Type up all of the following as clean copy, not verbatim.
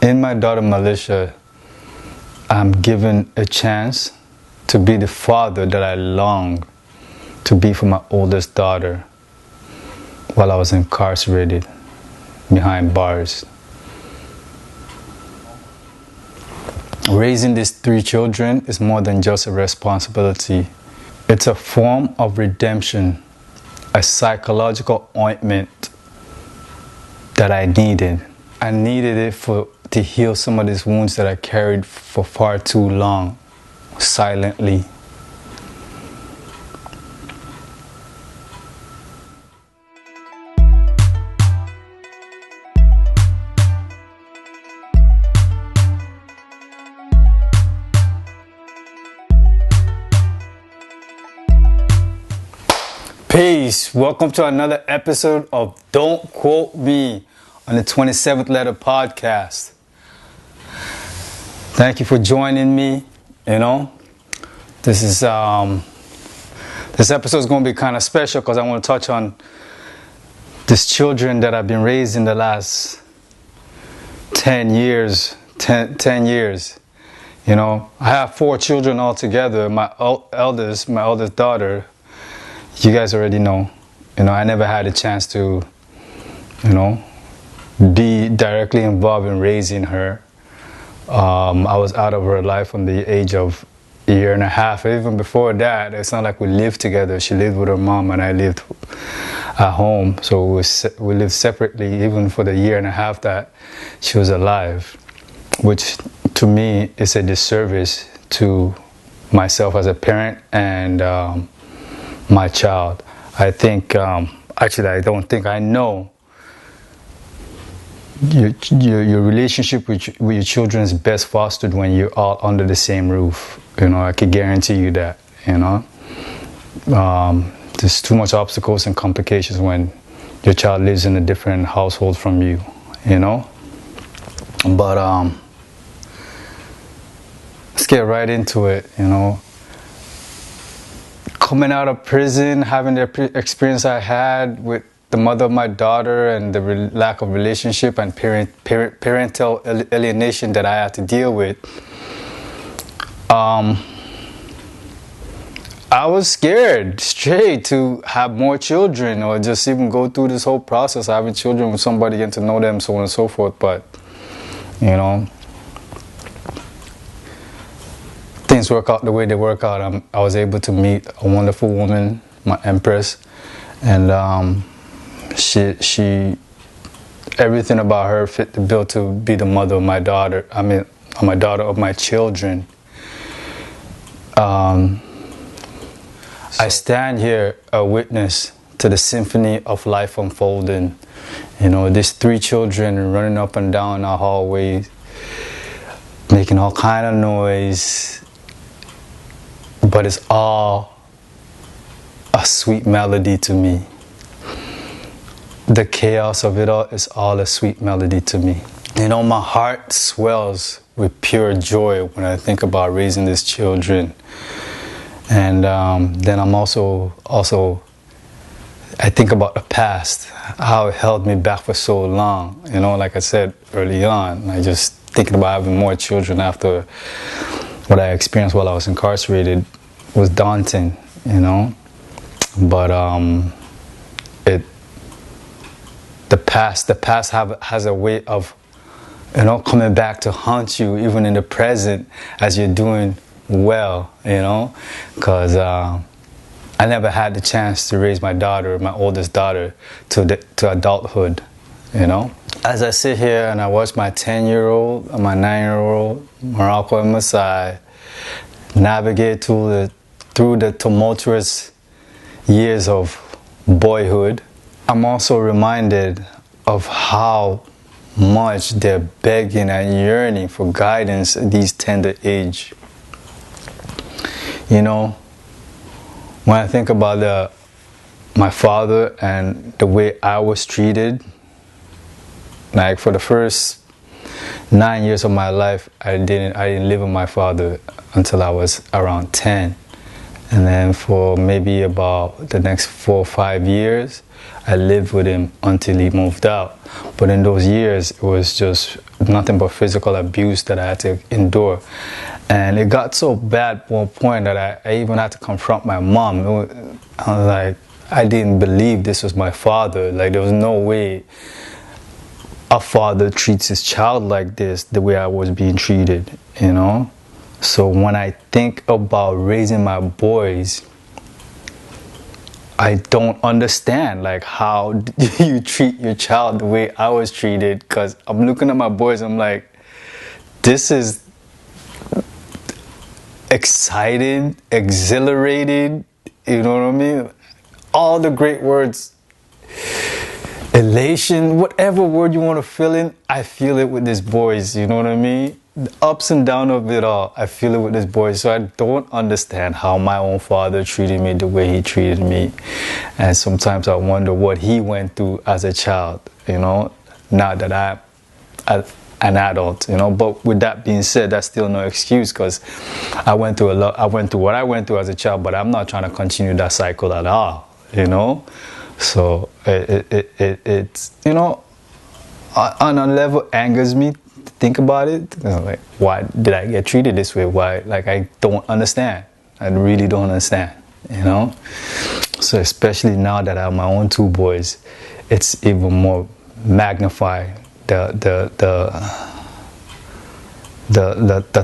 In my daughter Malaysia, I'm given a chance to be the father that I long to be for my oldest daughter while I was incarcerated behind bars. Raising these 3 children is more than just a responsibility. It's a form of redemption, a psychological ointment that I needed. I needed it to heal some of these wounds that I carried for far too long, silently. Peace. Welcome to another episode of Don't Quote Me on the 27th Letter Podcast. Thank you for joining me. This episode is going to be kind of special because I want to touch on these children that I've been raising the last 10 years. 10 years. I have 4 children altogether. My eldest daughter, you guys already know. I never had a chance to, be directly involved in raising her. I was out of her life from the age of a year and a half. Even before that, it's not like we lived together. She lived with her mom and I lived at home. So we lived separately even for the year and a half that she was alive, which to me is a disservice to myself as a parent and my child. I think, I know your relationship with your children is best fostered when you're all under the same roof. I can guarantee you that. There's too much obstacles and complications when your child lives in a different household from you. But let's get right into it. Coming out of prison, having the experience I had with the mother of my daughter and the lack of relationship and parental alienation that I had to deal with, I was scared straight to have more children or just even go through this whole process of having children with somebody, getting to know them, so on and so forth. But, things work out the way they work out. I was able to meet a wonderful woman, my empress, and she everything about her fit the bill to be the mother of my daughter. My daughter of my children. I stand here a witness to the symphony of life unfolding. These 3 children running up and down our hallways, making all kind of noise. But it's all a sweet melody to me. The chaos of it all is all a sweet melody to me. My heart swells with pure joy when I think about raising these children. And then I'm also I think about the past, how it held me back for so long. Like I said early on, I just thinking about having more children after what I experienced while I was incarcerated was daunting, But the past has a way of, coming back to haunt you even in the present as you're doing well, Because I never had the chance to raise my daughter, my oldest daughter, to adulthood, As I sit here and I watch my 10-year-old and my 9-year-old, Morocco and Masai, navigate through the tumultuous years of boyhood, I'm also reminded of how much they're begging and yearning for guidance at these tender age. When I think about my father and the way I was treated, like for the first 9 years of my life, I didn't live with my father until I was around 10. And then for maybe about the next 4 or 5 years, I lived with him until he moved out. But in those years, it was just nothing but physical abuse that I had to endure. And it got so bad at one point that I even had to confront my mom. I was like, I didn't believe this was my father. Like, there was no way a father treats his child like this, the way I was being treated, you know? So when I think about raising my boys, I don't understand, like, how do you treat your child the way I was treated? Because I'm looking at my boys, I'm like, this is excited, exhilarated, you know what I mean? All the great words, elation, whatever word you want to fill in, I feel it with these boys, you know what I mean? The ups and downs of it all, I feel it with these boys. So I don't understand how my own father treated me the way he treated me. And sometimes I wonder what he went through as a child, you know, now that I'm an adult, you know. But with that being said, that's still no excuse, because I went through a lot. I went through what I went through as a child, but I'm not trying to continue that cycle at all, you know. So it's, you know, on a level angers me to think about it. You know, like, why did I get treated this way? Why? Like, I don't understand. I really don't understand, you know. So especially now that I have my own two boys, it's even more magnified, the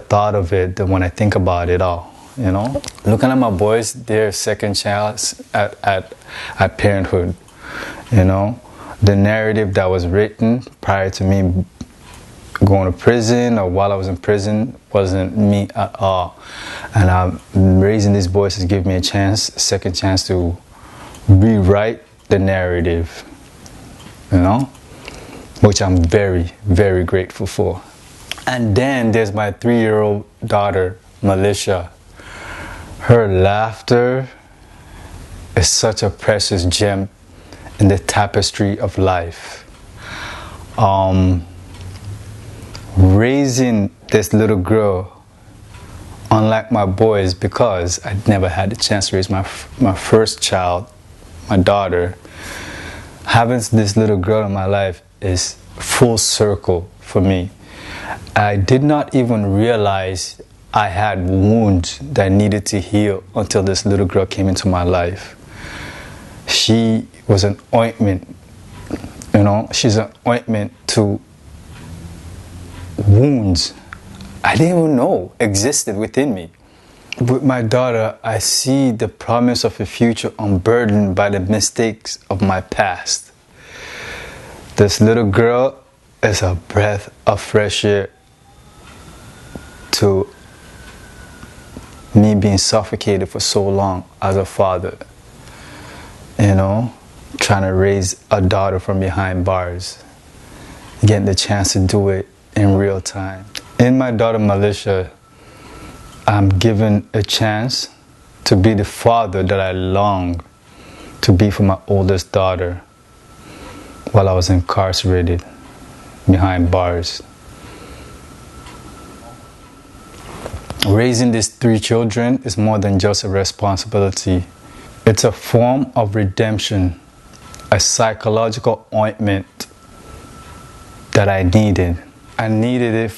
thought of it, when I think about it all, you know. Looking at my boys, their second child at parenthood, you know. The narrative that was written prior to me going to prison or while I was in prison wasn't me at all. And raising these boys has given me a second chance to rewrite the narrative, you know, which I'm very, very grateful for. And then there's my 3-year-old daughter, Militia. Her laughter is such a precious gem in the tapestry of life. Raising this little girl, unlike my boys, because I never had the chance to raise my first child, my daughter, having this little girl in my life is full circle for me. I did not even realize I had wounds that needed to heal until this little girl came into my life. She was an ointment, you know, she's an ointment to wounds I didn't even know existed within me. With my daughter, I see the promise of a future unburdened by the mistakes of my past. This little girl is a breath of fresh air to me being suffocated for so long as a father, you know, trying to raise a daughter from behind bars, getting the chance to do it in real time. In my daughter Militia, I'm given a chance to be the father that I long to be for my oldest daughter while I was incarcerated behind bars. Raising these 3 children is more than just a responsibility. It's a form of redemption, a psychological ointment that I needed. I needed it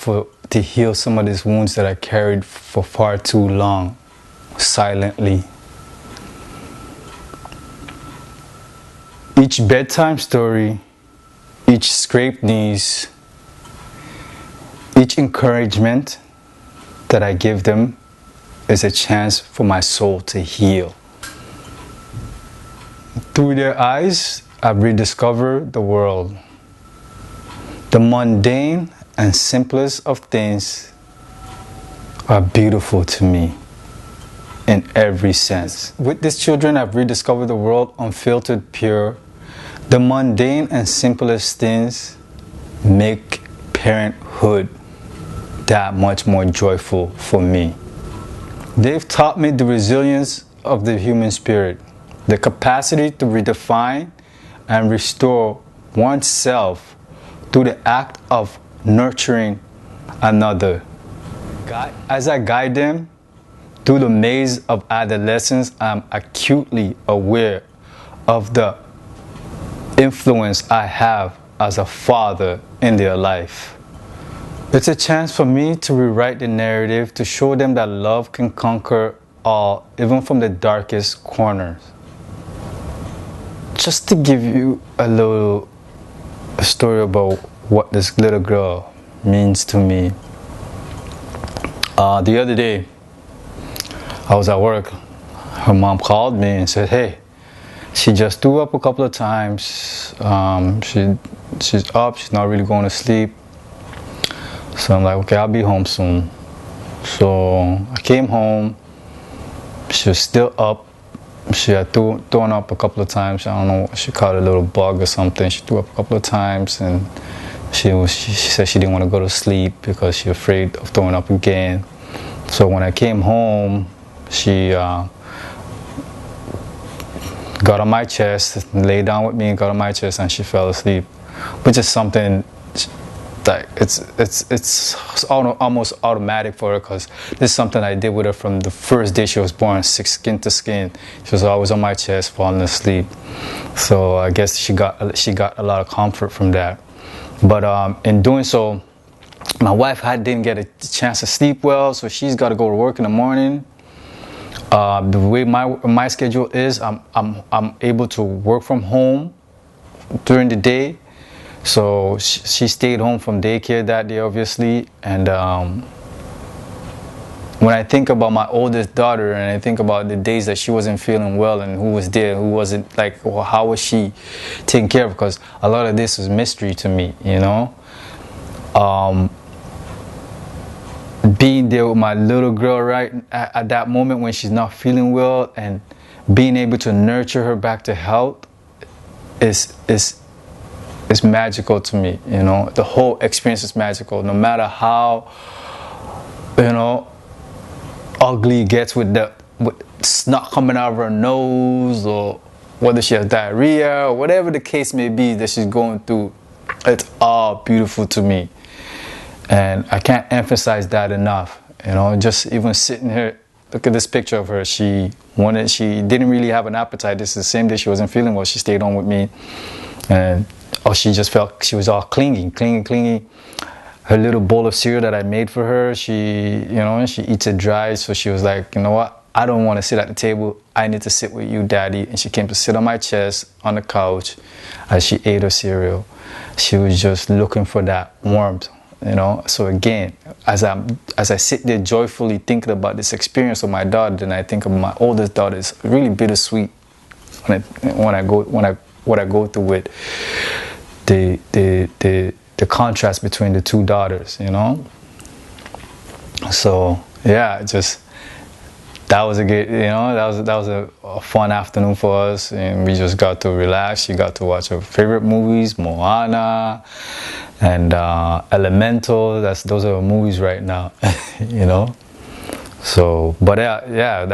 to heal some of these wounds that I carried for far too long, silently. Each bedtime story, each scraped knees, each encouragement that I give them is a chance for my soul to heal. Through their eyes, I've rediscovered the world. The mundane and simplest of things are beautiful to me in every sense. With these children, I've rediscovered the world unfiltered, pure. The mundane and simplest things make parenthood that much more joyful for me. They've taught me the resilience of the human spirit, the capacity to redefine and restore oneself through the act of nurturing another. As I guide them through the maze of adolescence, I'm acutely aware of the influence I have as a father in their life. It's a chance for me to rewrite the narrative, to show them that love can conquer all, even from the darkest corners. Just to give you a little story about what this little girl means to me. The other day, I was at work. Her mom called me and said, hey, she just threw up a couple of times. She's up, she's not really going to sleep. So I'm like, okay, I'll be home soon. So I came home. She was still up. She had thrown up a couple of times. I don't know, she caught a little bug or something. She threw up a couple of times, and she said she didn't want to go to sleep because she was afraid of throwing up again. So when I came home, she got on my chest, lay down with me, got on my chest, and she fell asleep, which is something like it's almost automatic for her, because this is something I did with her from the first day she was born, skin to skin. She was always on my chest, falling asleep. So I guess she got a lot of comfort from that. But in doing so, my wife didn't get a chance to sleep well, so she's got to go to work in the morning. The way my schedule is, I'm able to work from home during the day. So she stayed home from daycare that day, obviously. And when I think about my oldest daughter, and I think about the days that she wasn't feeling well, and who was there, who wasn't, like, well, how was she taken care of? Because a lot of this was mystery to me, you know. Being there with my little girl right at that moment when she's not feeling well, and being able to nurture her back to health is magical to me, you know. The whole experience is magical, no matter how, you know, ugly it gets with snot coming out of her nose, or whether she has diarrhea, or whatever the case may be that she's going through. It's all beautiful to me. And I can't emphasize that enough. You know, just even sitting here, look at this picture of her. She didn't really have an appetite. This is the same day she wasn't feeling well. She stayed home with me. And she just felt, she was all clingy. Her little bowl of cereal that I made for her, she eats it dry. So she was like, you know what? I don't want to sit at the table. I need to sit with you, Daddy. And she came to sit on my chest on the couch as she ate her cereal. She was just looking for that warmth. You know, so again, as I sit there joyfully thinking about this experience of my daughter, then I think of my oldest daughter. It's really bittersweet what I go through with the contrast between the two daughters. You know, so yeah, that was a good, you know, that was a fun afternoon for us, and we just got to relax. She got to watch her favorite movies, Moana and Elemental. Those are her movies right now, you know. So, but yeah,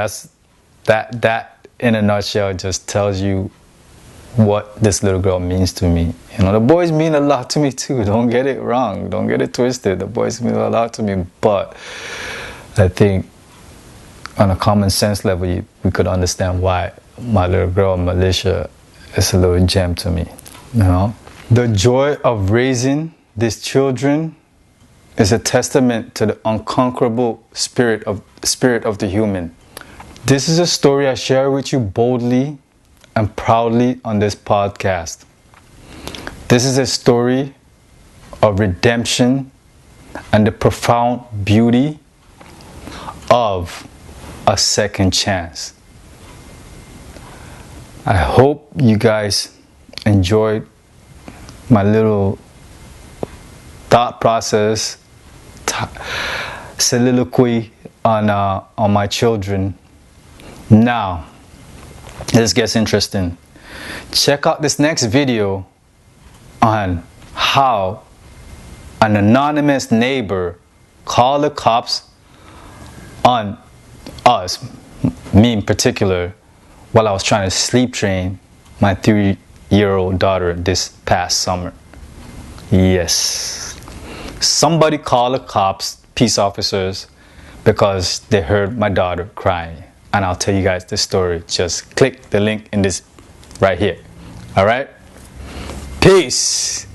that in a nutshell just tells you what this little girl means to me. You know, the boys mean a lot to me too. Don't get it wrong. Don't get it twisted. The boys mean a lot to me, but I think on a common sense level, we could understand why my little girl, Militia, is a little gem to me, you know. The joy of raising these children is a testament to the unconquerable spirit of the human. This is a story I share with you boldly and proudly on this podcast. This is a story of redemption and the profound beauty of a second chance. I hope you guys enjoyed my little thought process, soliloquy on my children. Now, this gets interesting. Check out this next video on how an anonymous neighbor called the cops on us, me in particular, while I was trying to sleep train my 3-year-old daughter this past summer. Yes. Somebody called the cops, peace officers, because they heard my daughter crying. And I'll tell you guys the story. Just click the link in this right here. All right? Peace.